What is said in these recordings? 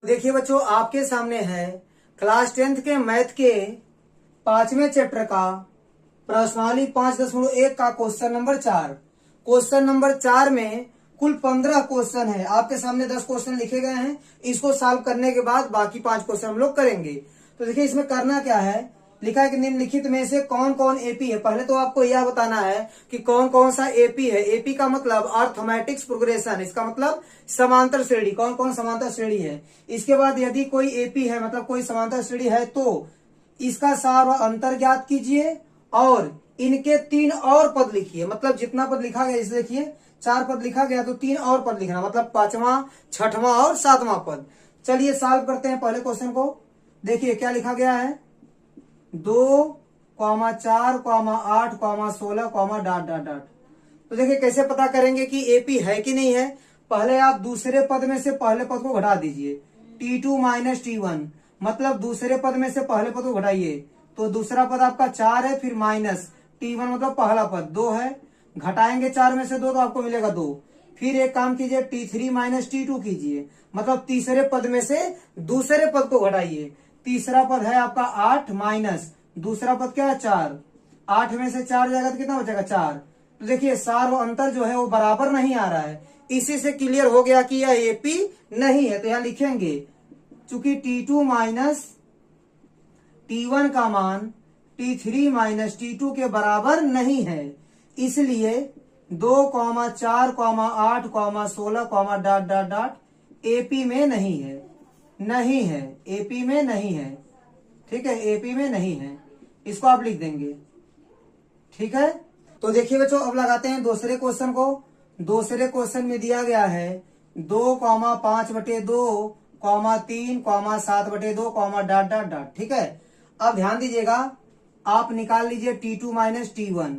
देखिए बच्चों, आपके सामने है क्लास 10th के मैथ के 5वें चैप्टर का प्रश्नावली 5.1 का क्वेश्चन नंबर 4। क्वेश्चन नंबर 4 में कुल 15 क्वेश्चन है। आपके सामने 10 क्वेश्चन लिखे गए हैं। इसको सॉल्व करने के बाद बाकी 5 क्वेश्चन हम लोग करेंगे। तो देखिए इसमें करना क्या है, लिखा है कि निम्नलिखित में से कौन कौन एपी है। पहले तो आपको यह बताना है कि कौन कौन सा एपी है। एपी का मतलब अर्थमेटिक्स प्रोग्रेशन, इसका मतलब समांतर श्रेणी। कौन कौन समांतर श्रेणी है। इसके बाद यदि कोई एपी है मतलब कोई समांतर श्रेणी है तो इसका सार व अंतर ज्ञात कीजिए और इनके 3 और पद लिखिए। मतलब जितना पद लिखा गया, जैसे देखिए 4 पद लिखा गया तो 3 और पद लिखना, मतलब 5वां, 6वां और 7वां पद। चलिए सॉल्व करते हैं पहले क्वेश्चन को। देखिए क्या लिखा गया है, 2, 4, 8, 16, डॉट डॉट डॉट। तो देखिए कैसे पता करेंगे कि एपी है कि नहीं है। पहले आप दूसरे पद में से पहले पद को घटा दीजिए। T2 माइनस T1, मतलब दूसरे पद में से पहले पद को घटाइए तो दूसरा पद आपका 4 है, फिर माइनस T1 मतलब पहला पद 2 है। घटाएंगे 4 में से 2 तो आपको मिलेगा 2। फिर एक काम कीजिए, T3 माइनस T2 कीजिए, मतलब तीसरे पद में से दूसरे पद को घटाइए। तीसरा पद है आपका 8 माइनस दूसरा पद क्या है 4। 8 में से 4 जाएगा तो कितना हो जाएगा 4। तो देखिए सार व अंतर जो है वो बराबर नहीं आ रहा है। इसी से क्लियर हो गया कि यह एपी नहीं है। तो यहां लिखेंगे चूंकि T2 माइनस T1 का मान T3 माइनस T2 के बराबर नहीं है, इसलिए 2, 4, 8, 16, डॉट डॉट डॉट एपी में नहीं है। नहीं है, एपी में नहीं है। ठीक है, एपी में नहीं है, इसको आप लिख देंगे। ठीक है, तो देखिए बच्चों अब लगाते हैं दूसरे क्वेश्चन को। दूसरे क्वेश्चन में दिया गया है 2, 5/2, 3, 7/2, डॉट डॉट डॉट। ठीक है, अब ध्यान दीजिएगा, आप निकाल लीजिए T2 माइनस T1,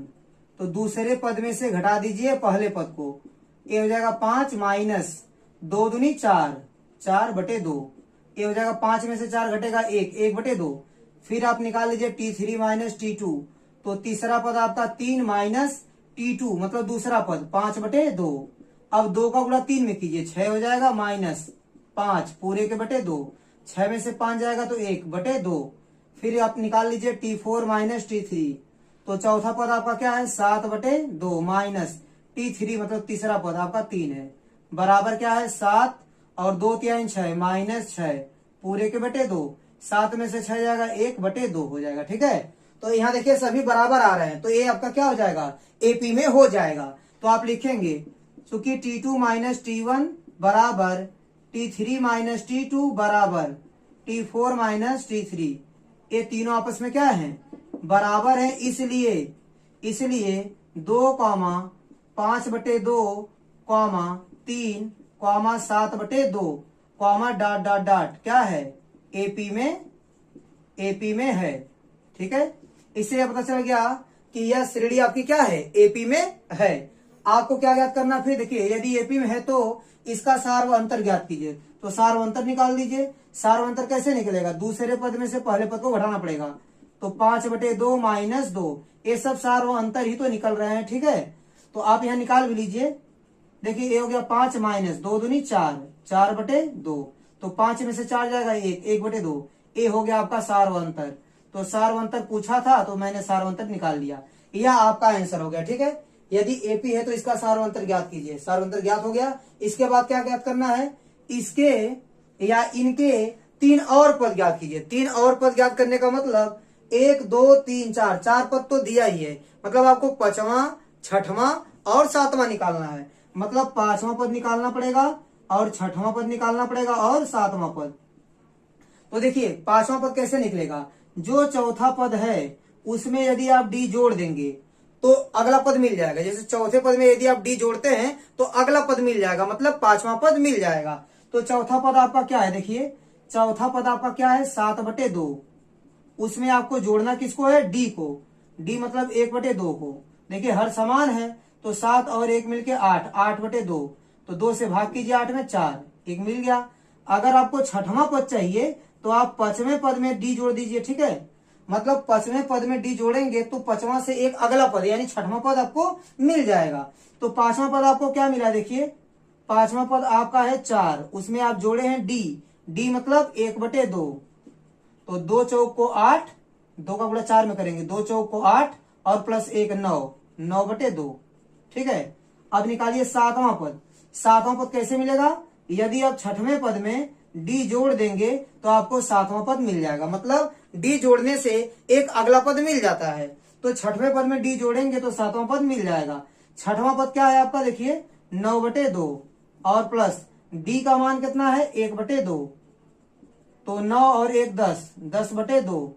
तो दूसरे पद में से घटा दीजिए पहले पद को। ये हो जाएगा 5 माइनस 2 दूनी 4, 4/2। ये हो जाएगा 5 में से 4 घटेगा 1, 1/2। फिर आप निकाल लीजिए T3 माइनस T2, तो तीसरा पद आपका 3 माइनस T2 मतलब दूसरा पद 5/2। अब 2 का गुणा 3 में कीजिए, 6 हो जाएगा माइनस 5 पूरे के बटे 2। 6 में से 5 जाएगा तो 1/2। फिर आप निकाल लीजिए T4 माइनस T3, तो चौथा पद आपका क्या है 7/2 माइनस T3 मतलब तीसरा पद आपका 3 है, बराबर क्या है 7 और 2 3 6 माइनस 6 पूरे के बटे 2। 7 में से 6 जाएगा 1/2 हो जाएगा। ठीक है, तो यहाँ देखिए सभी बराबर आ रहे हैं, तो ये आपका क्या हो जाएगा एपी में हो जाएगा। तो आप लिखेंगे चूंकि T2 माइनस T1 बराबर T3 माइनस T2 बराबर T4 माइनस T3, ये तीनों आपस में क्या है बराबर है, इसलिए 2, 5/2, 3, 7/2, डॉट डॉट डॉट क्या है एपी में है। ठीक है, इससे यह पता चल गया कि यह श्रेणी आपकी क्या है एपी में है। आपको क्या ज्ञात करना, फिर देखिए यदि एपी में है तो इसका सार व अंतर ज्ञात कीजिए। तो सार व अंतर निकाल दीजिए। सार व अंतर कैसे निकलेगा, दूसरे पद में से पहले पद को घटाना पड़ेगा। तो 5/2 माइनस 2, ये सब सार व अंतर ही तो निकल रहे हैं। ठीक है, तो आप यहाँ निकाल भी लीजिए। देखिए ये हो गया 5 माइनस 2 दूनी 4, 4/2, तो 5 में से 4 जाएगा 1, 1/2। ये हो गया आपका सार व अंतर। तो सार व अंतर पूछा था तो मैंने सार व अंतर निकाल लिया, यह आपका आंसर हो गया। ठीक है, यदि एपी है तो इसका सार व अंतर ज्ञात कीजिए। सार व अंतर ज्ञात हो गया। इसके बाद क्या ज्ञात करना है, इसके या इनके 3 और पद ज्ञात कीजिए। 3 और पद ज्ञात करने का मतलब 1, 2, 3, 4, 4 पद तो दिया ही है, मतलब आपको 5वां, 6वां और 7वां निकालना है। मतलब 5वां पद निकालना पड़ेगा और 6वां पद निकालना पड़ेगा और 7वां पद। तो देखिए 5वां पद कैसे निकलेगा, जो चौथा पद है उसमें यदि आप डी जोड़ देंगे तो अगला पद मिल जाएगा। जैसे चौथे पद में यदि आप डी जोड़ते हैं तो अगला पद मिल जाएगा, मतलब 5वां पद मिल जाएगा। तो चौथा पद आपका क्या है, देखिए चौथा पद आपका क्या है 7/2। उसमें आपको जोड़ना किसको है, डी को। डी मतलब 1/2 को। देखिए हर समान है तो 7 और 1 मिलके 8, 8/2। तो 2 से भाग कीजिए 8 में 4, 1 मिल गया। अगर आपको 6वां पद चाहिए तो आप 5वें पद में डी जोड़ दीजिए। ठीक है, मतलब 5वें पद में डी जोड़ेंगे तो 5वां से एक अगला पद यानी 6वां पद आपको मिल जाएगा। तो 5वां पद आपको क्या मिला, देखिए 5वां पद आपका है 4, उसमें आप जोड़े हैं डी, डी मतलब 1/2, तो 2 चौक को 8, 2 का गुणा 4 में करेंगे, 2 चौक को 8 और प्लस 1 9, 9/2। ठीक है, अब निकालिए सातवां पद। सातवां पद कैसे मिलेगा? यदि आप छठवें पद में डी जोड़ देंगे तो आपको सातवां पद मिल जाएगा। मतलब डी जोड़ने से एक अगला पद मिल जाता है, तो छठवें पद में डी जोड़ेंगे तो सातवां पद मिल जाएगा। छठवां पद क्या है आपका? देखिए 9/2 और प्लस डी का मान कितना है? 1/2, तो 9 और 1 10, 10/2,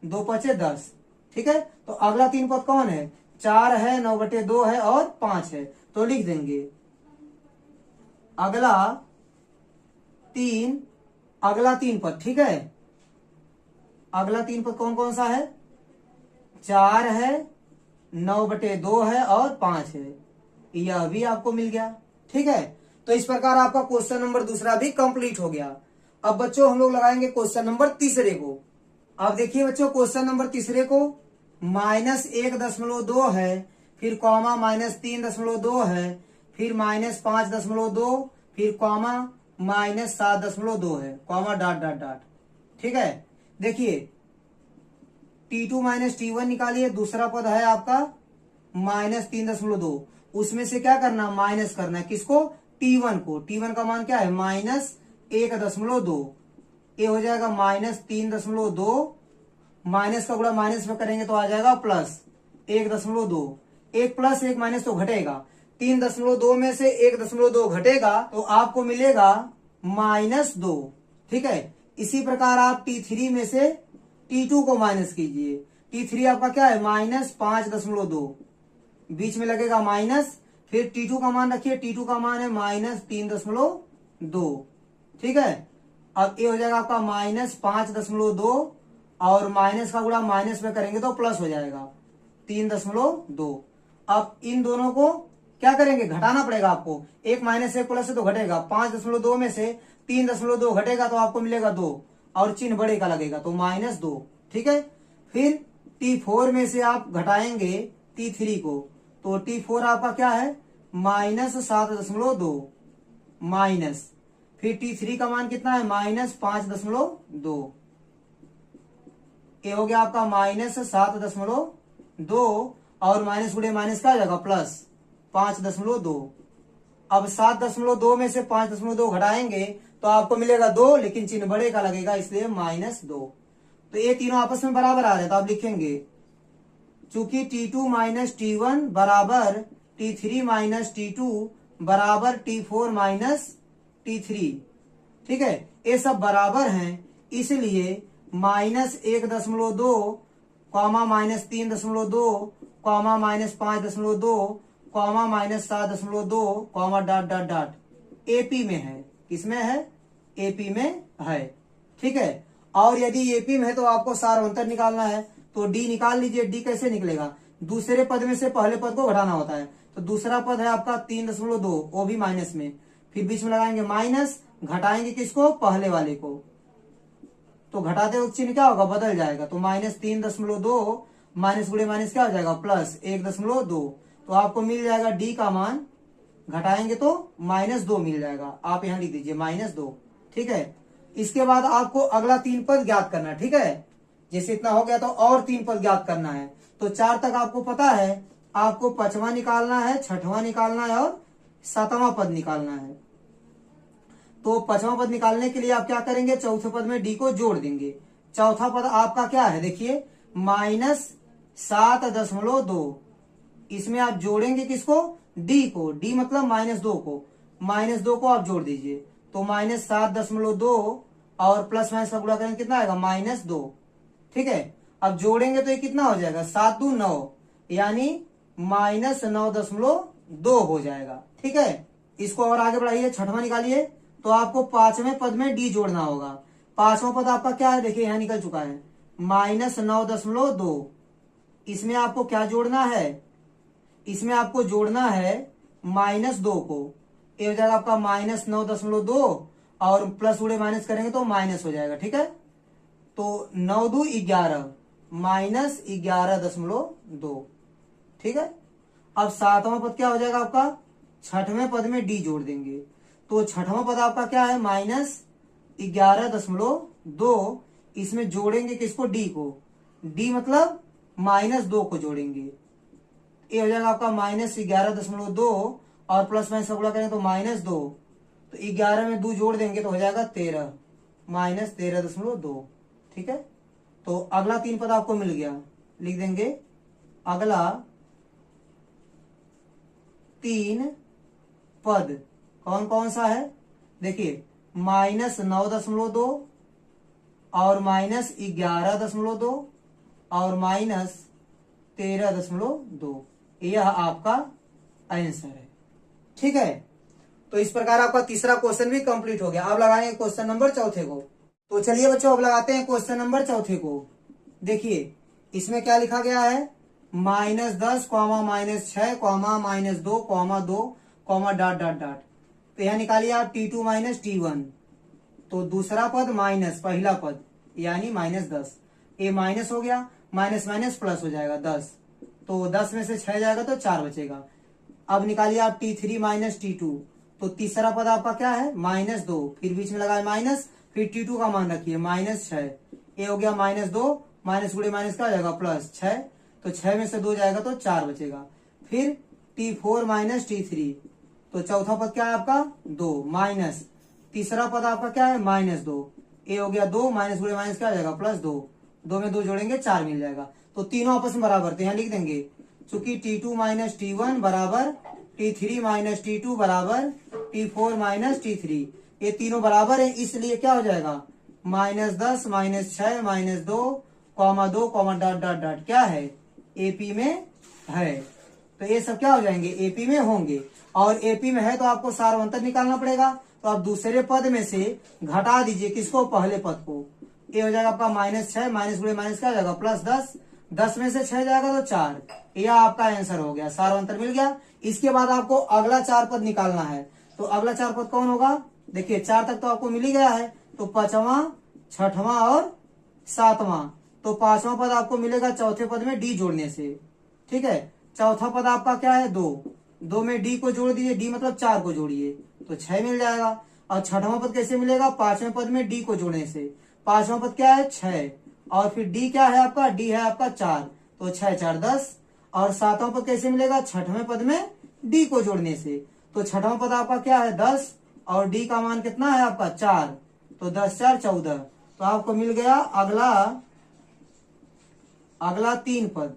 2 पचे 10। ठीक है, तो अगला 3 पद कौन है? 4 है, 9/2 है और 5 है, तो लिख देंगे अगला 3 पद। ठीक है, अगला 3 पद कौन कौन सा है? 4 है, 9/2 है और 5 है, यह भी आपको मिल गया। ठीक है, तो इस प्रकार आपका क्वेश्चन नंबर दूसरा भी कंप्लीट हो गया। अब बच्चों हम लोग लगाएंगे क्वेश्चन नंबर तीसरे को। अब देखिए बच्चों, क्वेश्चन नंबर तीसरे को -1.2 है, फिर कॉमा -3.2 है, फिर -5.2, फिर कॉमा -7.2 है, कॉमा डॉट डॉट डॉट। ठीक है, देखिए T2 - T1 निकालिए। दूसरा पद है आपका -3.2, उसमें से क्या करना? माइनस करना है। किसको? T1 को। T1 का मान क्या है? -1.2। ये हो जाएगा -3.2, माइनस का गुणा माइनस में करेंगे तो आ जाएगा प्लस 1.2। 1 प्लस 1 माइनस तो घटेगा, 3.2 में से 1.2 घटेगा तो आपको मिलेगा -2। ठीक है, इसी प्रकार आप T3 में से T2 को माइनस कीजिए। T3 आपका क्या है? -5.2, बीच में लगेगा माइनस, फिर T2 का मान रखिए। T2 का मान है -3.2। ठीक है, अब ये हो जाएगा आपका -5.2 और माइनस का गुणा माइनस में करेंगे तो प्लस हो जाएगा 3.2। अब इन दोनों को क्या करेंगे? घटाना पड़ेगा आपको। एक माइनस एक प्लस से तो घटेगा, 5.2 में से 3.2 घटेगा तो आपको मिलेगा 2 और चिन्ह बड़े का लगेगा तो -2। ठीक है, फिर T4 में से आप घटाएंगे T3 को, तो T4 आपका क्या है? -7.2 माइनस, फिर T3 का मान कितना है? -5.2। ये हो गया आपका -7.2 और माइनस गुणे माइनस क्या हो जाएगा? प्लस 5.2। अब 7.2 में से 5.2 घटाएंगे तो आपको मिलेगा 2, लेकिन चिन्ह बड़े का लगेगा इसलिए -2। तो ये तीनों आपस में बराबर आ रहे हैं, तो आप लिखेंगे चूंकि T2 - T1 बराबर T3 - T2 बराबर T4 - T3। ठीक है, ये सब बराबर हैं, इसलिए -1.2 comma -3.2 comma -5.2 comma -7.2 comma dot dot dot AP में है। किसमें है? एपी में है। ठीक है, और यदि एपी में है तो आपको सारवंतर निकालना है, तो डी निकाल लीजिए। डी कैसे निकलेगा? दूसरे पद में से पहले पद को घटाना होता है, तो दूसरा पद है आपका 3.2, वो भी माइनस में, फिर बीच में लगाएंगे माइनस, घटाएंगे किसको? पहले वाले को, तो घटाते वक्त चिन्ह क्या होगा? बदल जाएगा, तो -3.2 माइनस गुणे माइनस क्या हो जाएगा? प्लस 1.2। तो आपको मिल जाएगा डी का मान, घटाएंगे तो -2 मिल जाएगा। आप यहां लिख दीजिए -2। ठीक है, इसके बाद आपको अगला 3 पद ज्ञात करना है। ठीक है, जैसे इतना हो गया तो और 3 पद ज्ञात करना है। तो 4 तक आपको पता है, आपको 5वां निकालना है, 6वां निकालना है और 7वां पद निकालना है। तो 5वां पद निकालने के लिए आप क्या करेंगे? चौथे पद में डी को जोड़ देंगे। चौथा पद आपका क्या है? देखिए -7.2, इसमें आप जोड़ेंगे किसको? डी को। डी मतलब -2 को, -2 को आप जोड़ दीजिए, तो -7.2 और प्लस माइनस का गुणा करेंगे कितना आएगा? -2। ठीक है, अब जोड़ेंगे तो ये कितना हो जाएगा? 7 2 9, यानी -9.2 हो जाएगा। ठीक है, इसको और आगे बढ़ाइए, 6वां निकालिए। तो आपको 5वें पद में डी जोड़ना होगा। 5वां पद आपका क्या है? देखिए यहां निकल चुका है, -9.2। इसमें आपको क्या जोड़ना है? इसमें आपको जोड़ना है -2 को। ये हो जाएगा आपका -9.2 और प्लस उड़े माइनस करेंगे तो माइनस हो जाएगा। ठीक है, तो 9 2 11 -11.2। ठीक है, अब 7वां पद क्या हो जाएगा आपका? 6वें पद में डी जोड़ देंगे, तो 6वां पद आपका क्या है? 11.2, इसमें जोड़ेंगे किसको, डी को, डी मतलब -2 को जोड़ेंगे, ये हो जाएगा आपका -11.2 और प्लस माइनस का गुणा करेंगे तो -2, तो 11 में 2 जोड़ देंगे तो हो जाएगा 13, -13.2। ठीक है, तो अगला 3 पद आपको मिल गया, लिख देंगे अगला 3 पद कौन कौन सा है, देखिए -9.2 और -11.2 और -13.2, यह आपका आंसर है। ठीक है, तो इस प्रकार आपका तीसरा क्वेश्चन भी कंप्लीट हो गया। अब लगाएंगे क्वेश्चन नंबर चौथे को। तो चलिए बच्चों अब लगाते हैं क्वेश्चन नंबर चौथे को। देखिए इसमें क्या लिखा गया है, -10, -6, -2, -2, ... तो यह निकालिए आप T2 - T1, तो दूसरा पद माइनस पहला पद यानी -10, ये माइनस हो गया, माइनस माइनस प्लस हो जाएगा 10, तो 10 में से 6 जाएगा तो 4 बचेगा। अब निकालिए आप T3 - T2, तो तीसरा पद आपका क्या है, -2, फिर बीच में लगाए माइनस, फिर T2 का मान रखिए -6, ये हो गया -2, माइनस गुड़े माइनस का हो जाएगा +6, तो 6 में से 2 जाएगा तो 4 बचेगा। फिर T4 - T3, तो चौथा पद क्या है आपका 2, माइनस तीसरा पद आपका क्या है -2, ये हो गया 2, माइनस गुड़े माइनस क्या हो जाएगा +2, 2 में 2 जोड़ेंगे 4 मिल जाएगा। तो तीनों आपस में बराबर, तो यहाँ लिख देंगे चूंकि T2 - T1 बराबर T3 - T2 बराबर T4 - T3, ये तीनों बराबर है, इसलिए क्या हो जाएगा -10, -6, -2, -2, ... क्या है, एपी में है। तो ये सब क्या हो जाएंगे, एपी में होंगे, और एपी में है तो आपको सार्वंतर निकालना पड़ेगा। तो आप दूसरे पद में से घटा दीजिए किसको, पहले पद को, ये हो जाएगा आपका -6, माइनस गुड़े माइनस क्या हो जाएगा +10, 10 में से 6 जाएगा तो 4, यह आपका आंसर हो गया, सार्वंतर मिल गया। इसके बाद आपको अगला 4 पद निकालना है, तो अगला 4 पद कौन होगा, देखिए 4 तक तो आपको मिल ही गया है, तो 5वां, 6वां और 7वां, तो 5वां पद आपको मिलेगा चौथे पद में डी जोड़ने से। ठीक है, चौथा पद आपका क्या है 2 में डी को जोड़ दीजिए, डी मतलब 4 को जोड़िए तो 6 मिल जाएगा। और 6वां पद कैसे मिलेगा, 5वें पद में डी को जोड़ने से, 5वां पद क्या है 6, और फिर डी क्या है आपका, डी है आपका 4, तो 6 4 10, और 7वां पद कैसे मिलेगा, 6वें पद में डी को जोड़ने से, तो 6वां पद आपका क्या है 10, और डी का मान कितना है आपका 4, तो 10 4 14, तो आपको मिल गया अगला 3 पद।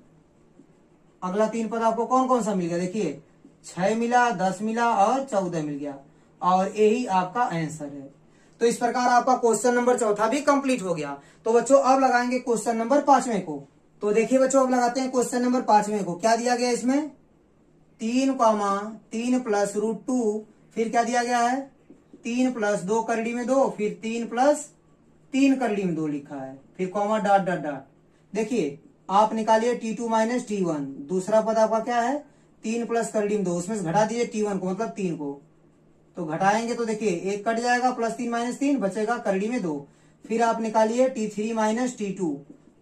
अगला 3 पद आपको कौन कौन सा मिल गया, देखिए 6 मिला, 10 मिला और 14 मिल गया, और यही आपका आंसर है। तो इस प्रकार आपका क्वेश्चन नंबर चौथा भी कंप्लीट हो गया। तो बच्चों अब लगाएंगे क्वेश्चन नंबर 5वें को। तो देखिए बच्चों अब लगाते हैं क्वेश्चन नंबर 5वें को। क्या दिया गया इसमें, 3, 3 + √2, फिर क्या दिया गया है 3 + 2 करड़ी में 2, फिर 3 + 3 करड़ी में 2 लिखा है, फिर कॉमा ... देखिए आप निकालिए T2 - T1, दूसरा पद आपका क्या है 3 + करड़ी में 2, उसमें से घटा दीजिए T1 को मतलब 3 को, तो घटाएंगे तो देखिए 1 कट जाएगा, +3 - 3 बचेगा करड़ी में 2। फिर आप निकालिए T3 - T2,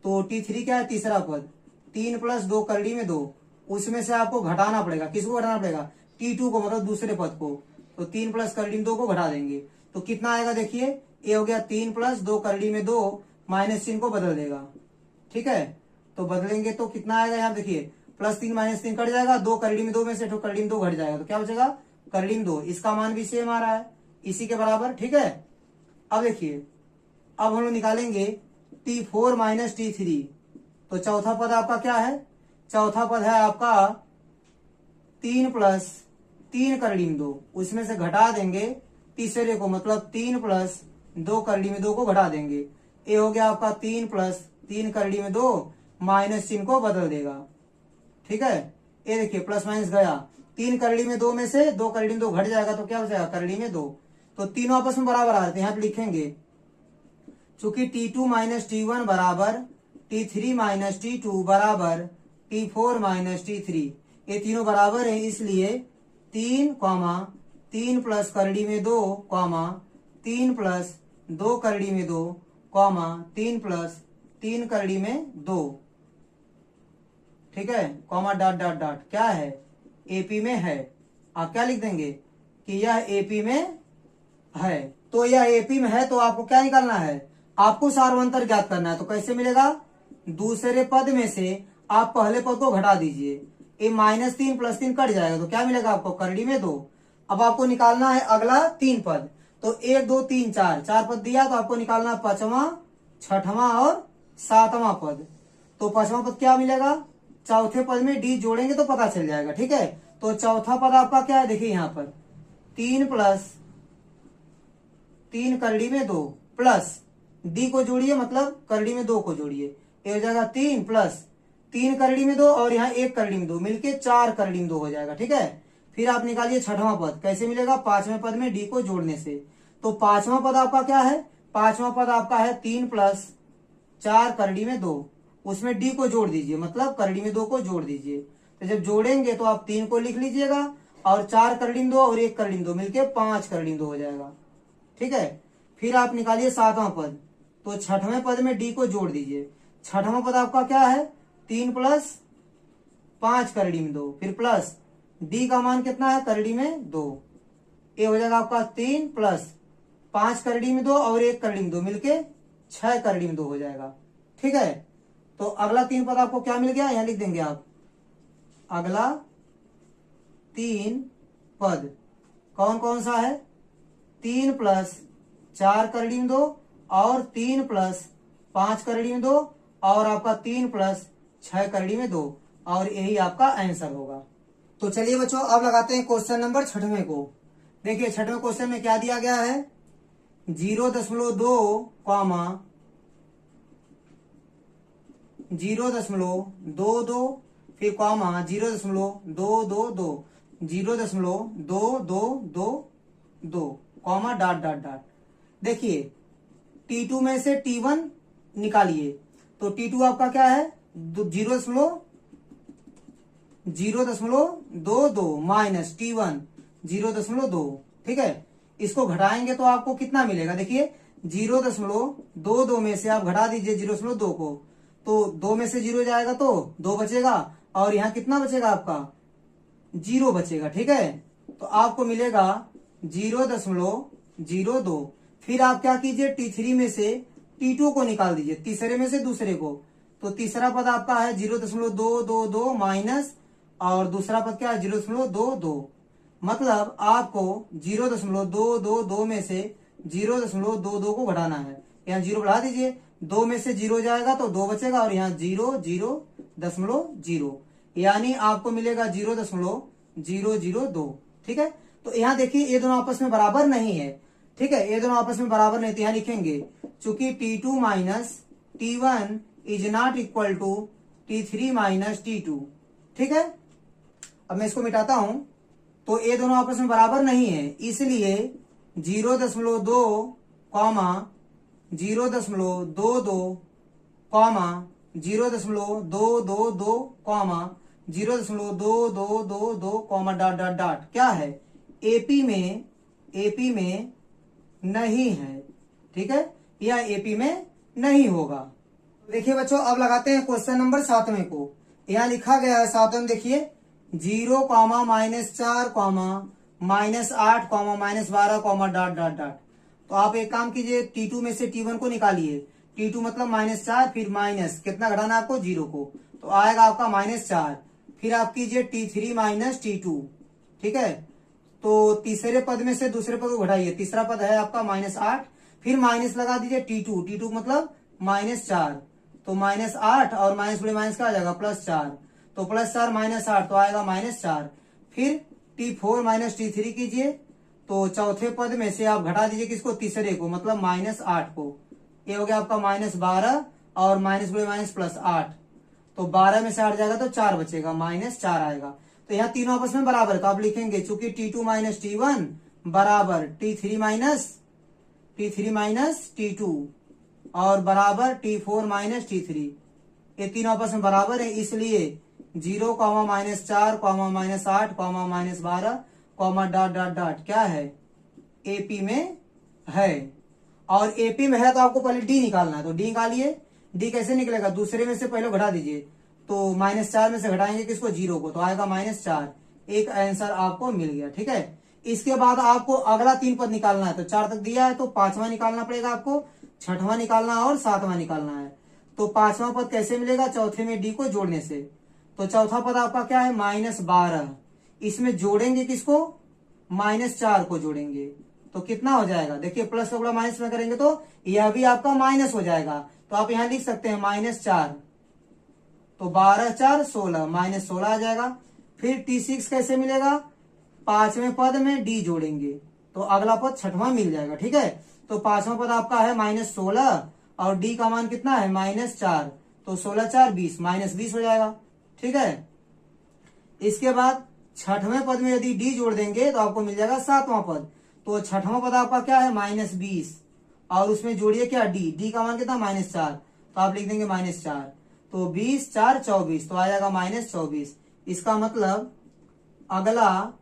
तो T3 क्या है तीसरा पद, 3 + 2 करड़ी में 2, उसमें से आपको घटाना पड़ेगा, किसको घटाना पड़ेगा T2 को मतलब दूसरे पद को, तो 3 + करड़ी में 2 को घटा देंगे तो कितना आएगा, देखिए ये हो गया 3 + 2 करड़ी में 2, माइनस चिन्ह को बदल देगा। ठीक है, तो बदलेंगे तो कितना आएगा, यहाँ देखिए +3 - 3 कट जाएगा, 2 करड़ी में 2 में से करड़ी में 2 घट जाएगा, तो क्या बचेगा करड़ी में 2, इसका मान भी सेम आ रहा है इसी के बराबर। ठीक है, अब देखिए अब हम लोग निकालेंगे T4 - T3, तो चौथा पद आपका क्या है, चौथा पद है आपका 3 + 3 करड़ी में 2, उसमें से घटा देंगे तीसरे को मतलब 3 + 2 करड़ी में 2 को घटा देंगे, ये हो गया आपका 3 + 3 करड़ी में 2, माइनस चिन्ह को बदल देगा। ठीक है, ये देखिए प्लस माइनस गया, 3 करड़ी में 2 में से 2 करड़ी में 2 घट जाएगा तो क्या हो जाएगा करड़ी में 2, तो तीनों आपस में बराबर आ जाते हैं, यहाँ पे लिखेंगे चूंकि T2 - T1 बराबर T3 - T2 बराबर T4 - T3, ये तीनों बराबर है, इसलिए 3, 3 + करड़ी में 2, 3 + 2 करड़ी में 2, 3 + 3 करड़ी में 2। ठीक है, कॉमा ... क्या है एपी में है। आप क्या लिख देंगे कि यह एपी में है। तो यह एपी में है, तो आपको क्या निकालना है, आपको सार्वंतर ज्ञात करना है। तो कैसे मिलेगा, दूसरे पद में से आप पहले पद को घटा दीजिए, ये -3 + 3 कट जाएगा, तो क्या मिलेगा आपको, करड़ी में 2। अब आपको निकालना है अगला 3 पद, तो 1 2 3 4 पद दिया, तो आपको निकालना 5वां 6वां और 7वां पद। तो 5वां पद क्या मिलेगा, चौथे पद में डी जोड़ेंगे तो पता चल जाएगा, ठीक है। तो चौथा पद आपका क्या है, देखिए यहाँ पर 3 + 3 करड़ी में 2 प्लस डी को जोड़िए, मतलब करड़ी में 2 को जोड़िए, ये हो जाएगा 3 + 3 करड़ी में 2 और यहाँ 1 करड़ी में 2 मिलके 4 करड़ी में 2 हो जाएगा, ठीक है। फिर आप निकालिए 6वां पद, कैसे मिलेगा, 5वें पद में डी को जोड़ने से। तो 5वां पद आपका क्या है, 5वां पद आपका है 3 + 4 करड़ी में 2, उसमें डी को जोड़ दीजिए, मतलब करड़ी में 2 को जोड़ दीजिए। तो जब जोड़ेंगे तो आप 3 को लिख लीजिएगा और 4 करड़ी में 2 और 1 करड़ी में 2 मिलके 5 करड़ी में 2 हो जाएगा, ठीक है। फिर आप निकालिए 7वां पद, तो 6वें पद में डी को जोड़ दीजिए। 6वां पद आपका क्या है, 3 + 5 करड़ी में 2, फिर प्लस डी का मान कितना है, करड़ी में 2, ये हो जाएगा आपका 3 + 5 करड़ी में 2 और 1 करड़ी में 2 मिलके 6 करड़ी में 2 हो जाएगा, ठीक है। तो अगला 3 पद आपको क्या मिल गया, यहां लिख देंगे आप, अगला 3 पद कौन कौन सा है, 3 + 4 करड़ी में 2 और 3 + 5 करड़ी में 2 और आपका 3 + 6 करड़ी में 2, और यही आपका आंसर होगा। तो चलिए बच्चों, अब लगाते हैं क्वेश्चन नंबर 6वें को। देखिए 6वें क्वेश्चन में क्या दिया गया है, 0.2 कॉमा 0.22 फिर comma 0.222 0.2222 comma dot dot dot. देखिए T2 में से T1 निकालिए, तो T2 आपका क्या है, 0.22 माइनस T1 0.2, ठीक है। इसको घटाएंगे तो आपको कितना मिलेगा, देखिए 0.22 में से आप घटा दीजिए 0.2 को, तो 2 में से 0 जाएगा तो 2 बचेगा, और यहाँ कितना बचेगा आपका, 0 बचेगा, ठीक है। तो आपको मिलेगा 0.02। फिर आप क्या कीजिए, T3 में से T2 को निकाल दीजिए, तीसरे में से दूसरे को, तो तीसरा पद आपका है 0.222 माइनस, और दूसरा पद क्या है 0.22, मतलब आपको 0.222 में से 0.22 को घटाना है। यहाँ 0 बढ़ा दीजिए, 2 में से 0 जाएगा तो 2 बचेगा, और यहाँ 0.0, यानी आपको मिलेगा 0.002, ठीक है। तो यहाँ देखिए ये दोनों आपस में बराबर नहीं है, ठीक है, ये दोनों आपस में बराबर नहीं, तो यहाँ लिखेंगे चूंकि T2 minus T1 is not equal to T3 minus T2, ठीक है। अब मैं इसको मिटाता हूं, तो ये दोनों आपस में बराबर नहीं है, इसलिए 0.2 comma 0.22 comma 0.222 comma 0.2222 comma dot dot dot क्या है, एपी में नहीं है, ठीक है, या एपी में नहीं होगा। देखिए बच्चों, अब लगाते हैं क्वेश्चन नंबर 7वें को। यहाँ लिखा गया है 7वें, देखिए 0 comma -4 comma -8 comma -12 comma dot dot dot. तो आप एक काम कीजिए, T2 में से T1 को निकालिए, T2 मतलब -4, फिर माइनस कितना घटाना आपको, 0 को, तो आएगा आपका -4। फिर आप कीजिए T3 माइनस T2, ठीक है। तो तीसरे पद में से दूसरे पद को घटाइए, तीसरा पद है आपका -8, फिर माइनस लगा दीजिए T2 मतलब -4, तो -8 और माइनस बड़े माइनस का आ जाएगा +4, तो +4 -8 तो आएगा -4। फिर T4 माइनस T3 कीजिए, तो चौथे पद में से आप घटा दीजिए किसको, तीसरे को, मतलब -8 को, ये हो गया आपका -12 और माइनस बड़े माइनस +8, तो 12 में से 8 जाएगा तो 4 बचेगा, -4 आएगा। तो यहाँ तीनों आपस में बराबर है, तो आप लिखेंगे चूंकि T2 माइनस T1 बराबर T3 माइनस T2 और बराबर T4 माइनस T3, ये तीनों आपस में बराबर है, इसलिए 0 -4 -8 -12 डॉट डॉट डॉट क्या है, एपी में है। और एपी में है तो आपको पहले डी निकालना है, तो डी निकालिए। डी कैसे निकलेगा, दूसरे में से पहले घटा दीजिए, तो -4 में से घटाएंगे किसको, 0 को, तो आएगा -4। एक आंसर आपको मिल गया, ठीक है। इसके बाद आपको अगला 3 पद निकालना है। तो 4 तक दिया है तो 5वां निकालना पड़ेगा आपको, 6वां निकालना है और 7वां निकालना है। तो 5वां पद कैसे मिलेगा? चौथे में डी को जोड़ने से। तो चौथा पद आपका क्या है? -12। इसमें जोड़ेंगे किसको? -4 को जोड़ेंगे। तो कितना हो जाएगा? देखिए प्लस का गुणा माइनस में करेंगे तो यह भी आपका माइनस हो जाएगा। तो आप यहां लिख सकते हैं -4। तो 12 4 16 -16 आ जाएगा। फिर T6 कैसे मिलेगा? 5वें पद में डी जोड़ेंगे तो अगला पद 6वां मिल जाएगा। ठीक है, तो 5वां पद आपका है -16 और डी का मान कितना है? -4। तो 16 4 20 -20 हो जाएगा। ठीक है, इसके बाद 6वें पद में यदि डी जोड़ देंगे तो आपको मिल जाएगा 7वां पद। तो 6वां पद आपका क्या है? -20 और उसमें जोड़िए क्या? डी। डी का मान कितना? -4। तो आप लिख देंगे -4। तो 20 4 24 तो आ जाएगा -24। इसका मतलब अगला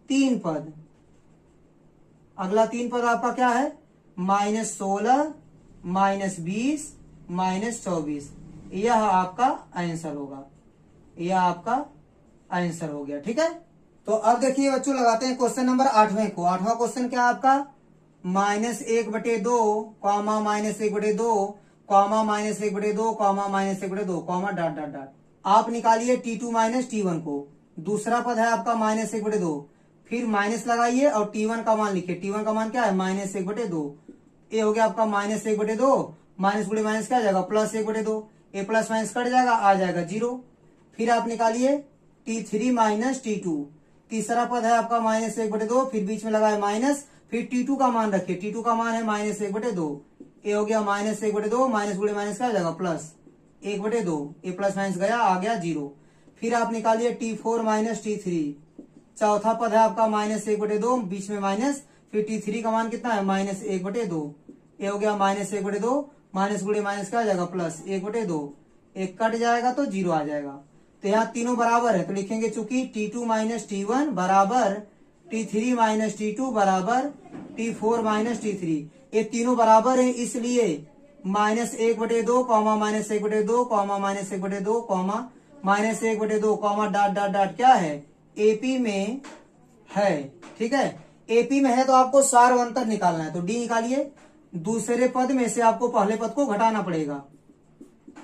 3 पद आपका क्या है? -16 -20 -24। यह आपका आंसर होगा। यह आपका आंसर हो गया। ठीक है, तो अब देखिए बच्चों लगाते हैं क्वेश्चन नंबर 8वें को। 8वां क्वेश्चन क्या है आपका? -1/2 comma -1/2 comma -1/2 comma -1/2 comma dot dot dot. आप निकालिए T2 - T1 को। दूसरा पद है आपका -1/2, फिर माइनस लगाइए और T1 का मान लिखिए। T1 का मान क्या है? -1/2। ये हो गया आपका -1/2, माइनस गुणे माइनस क्या आ जाएगा? +1/2। ए प्लस माइनस कट जाएगा, आ जाएगा 0। फिर आप निकालिए T3 - T2। तीसरा पद है आपका -1/2, फिर बीच में लगाए माइनस, फिर T2 का मान रखिए। T2 का मान है -1/2। ये हो गया -1/2, माइनस गुणे माइनस क्या आ जाएगा? +1/2। ए प्लस माइनस गया, आ गया 0। फिर आप निकालिए T4 - T3। चौथा पद है आपका -1/2, बीच में माइनस, फिर T3 का मान कितना है? -1/2। ये हो गया -1/2, माइनस गुणे माइनस क्या आ जाएगा? +1/2। एक कट जाएगा तो 0 आ जाएगा। तो यहाँ तीनों बराबर है तो लिखेंगे चूंकि T2 - T1 बराबर T3 - T2 बराबर T4 - T3। ये तीनों बराबर है, इसलिए -1/2 comma -1/2 comma -1/2 comma -1/2 comma dot dot dot क्या है? एपी में है। ठीक है, एपी में है तो आपको सार अंतर निकालना है। तो डी निकालिए। दूसरे पद में से आपको पहले पद को घटाना पड़ेगा।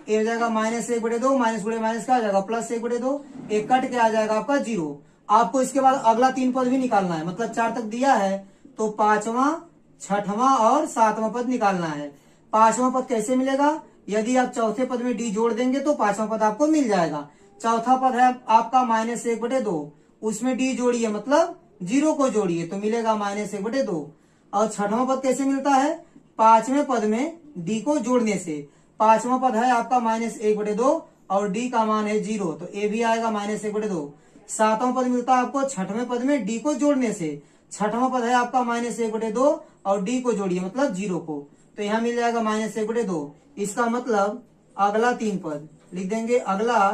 ए हो जाएगा -1/2, माइनस गुणे माइनस क्या आ जाएगा? +1/2। एक कट के आ जाएगा आपका 0। आपको इसके बाद अगला 3 पद भी निकालना है, मतलब 4 तक दिया है तो 5वां 6वां और 7वां पद निकालना है। 5वां पद कैसे मिलेगा? यदि आप चौथे पद में डी जोड़ देंगे तो 5वां पद आपको मिल जाएगा। चौथा पद है आपका -1/2, उसमें डी जोड़िए, मतलब 0 को जोड़िए तो मिलेगा -1/2। और 6वां पद कैसे मिलता है? 5वें पद में डी को जोड़ने से। 5वां पद है आपका -1/2 और डी का मान है 0, तो ए भी आएगा -1/2। 7वां पद मिलता है आपको 6वें पद में डी को जोड़ने से। 6वां पद है आपका -1/2 और डी को जोड़िए, मतलब 0 को, तो यहाँ मिल जाएगा -1/2। इसका मतलब अगला 3 पद लिख देंगे। अगला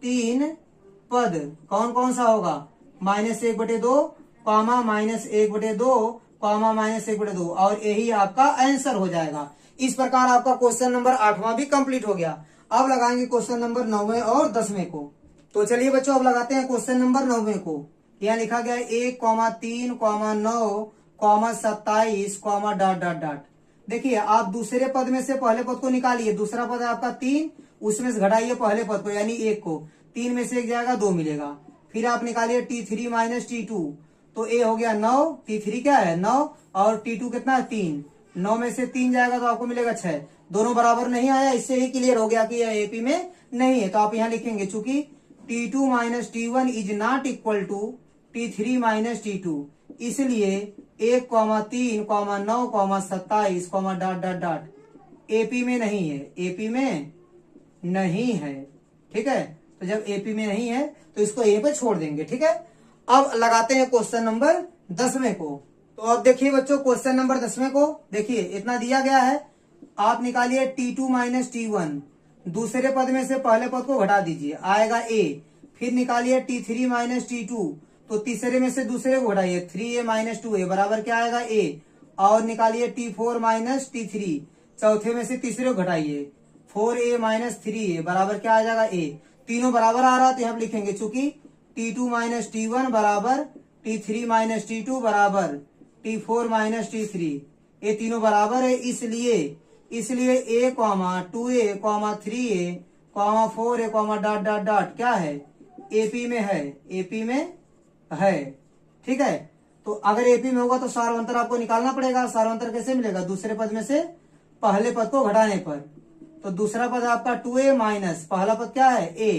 3 पद कौन कौन सा होगा? -1/2 कॉमा -1/2 कॉमा -1/2, और यही आपका आंसर हो जाएगा। इस प्रकार आपका क्वेश्चन नंबर 8वां भी कंप्लीट हो गया। अब लगाएंगे क्वेश्चन नंबर 9वें और 10वें को। तो चलिए बच्चों अब लगाते हैं क्वेश्चन नंबर 9वें को। यहाँ लिखा गया है 1,3,9, 27, डॉट डॉट डॉट। देखिए आप दूसरे पद में से पहले पद को निकालिए। दूसरा पद है आपका 3, उसमें से घटाइए पहले पद को यानी 1 को। 3 में से 1 जाएगा 2 मिलेगा। फिर आप निकालिए T3 - T2, तो ए हो गया 9, T3 क्या है? 9 और T2 कितना है? 3। 9 में से 3 जाएगा तो आपको मिलेगा 6। दोनों बराबर नहीं आया, इससे ही क्लियर हो गया कि यह एपी में नहीं है। तो आप यहाँ लिखेंगे चूंकि T2 - T1 is not equal to T3 - T2, इसलिए 1,3, 9, 27, डॉट डॉट डॉट एपी में नहीं है। एपी में नहीं है। ठीक है, तो जब एपी में नहीं है तो इसको ए पे छोड़ देंगे। ठीक है, अब लगाते हैं क्वेश्चन नंबर 10वें को। तो अब देखिए बच्चों क्वेश्चन नंबर 10वें को। देखिए इतना दिया गया है, आप निकालिए T2 - T1। दूसरे पद में से पहले पद को घटा दीजिए, आएगा ए। फिर निकालिए T3 - T2, तो तीसरे में से दूसरे को घटाइए, 3a - 2a बराबर क्या आएगा? ए। और निकालिए T4 - T3, चौथे में से तीसरे को घटाइए, 4a - 3a बराबर क्या आ जाएगा? ए। तीनों बराबर आ रहा है तो यहाँ लिखेंगे चूंकि T2 - T1 बराबर T3 माइनस T2 बराबर T4 माइनस T3। ये तीनों बराबर है, इसलिए a comma 2a comma 3a comma 4a comma dot dot dot क्या है, एपी में है। ठीक है, तो अगर एपी में होगा तो सार्वंतर आपको निकालना पड़ेगा। सार्वंतर कैसे मिलेगा, दूसरे पद में से पहले पद को घटाने पर। तो दूसरा पद आपका 2a माइनस पहला पद क्या है a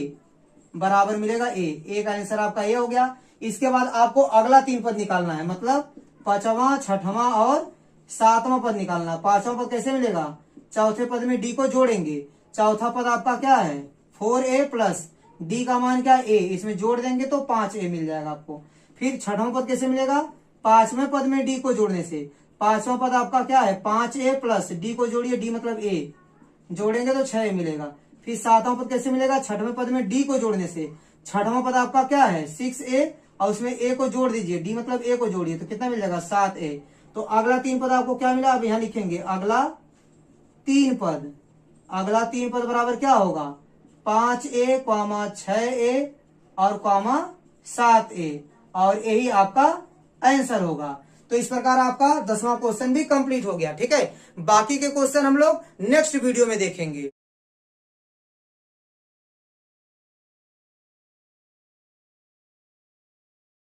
बराबर मिलेगा a का आंसर आपका a हो गया। इसके बाद आपको अगला 3 पद निकालना है, मतलब 5वां 6वां और 7वां पद निकालना। 5वां पद कैसे मिलेगा, चौथे पद में d को जोड़ेंगे। चौथा पद आपका क्या है 4a प्लस d का मान क्या a, इसमें जोड़ देंगे तो 5a मिल जाएगा आपको। फिर 6वां पद कैसे मिलेगा, 5वें पद में d को जोड़ने से। 5वां पद आपका क्या है 5a प्लस d को जोड़िए, d मतलब a, जोड़ेंगे तो 6a मिलेगा। फिर 7वां पद कैसे मिलेगा, 6वें पद में d को जोड़ने से। 6वां पद आपका क्या है 6a और उसमें a को जोड़ दीजिए, d मतलब a को जोड़िए तो कितना मिल जाएगा 7a। तो अगला 3 पद आपको क्या मिला, अब यहां लिखेंगे अगला 3 पद बराबर क्या होगा 5a कॉमा 6a और कॉमा 7a, और यही आपका आंसर होगा। तो इस प्रकार आपका 10वां क्वेश्चन भी कंप्लीट हो गया। ठीक है, बाकी के क्वेश्चन हम लोग नेक्स्ट वीडियो में देखेंगे।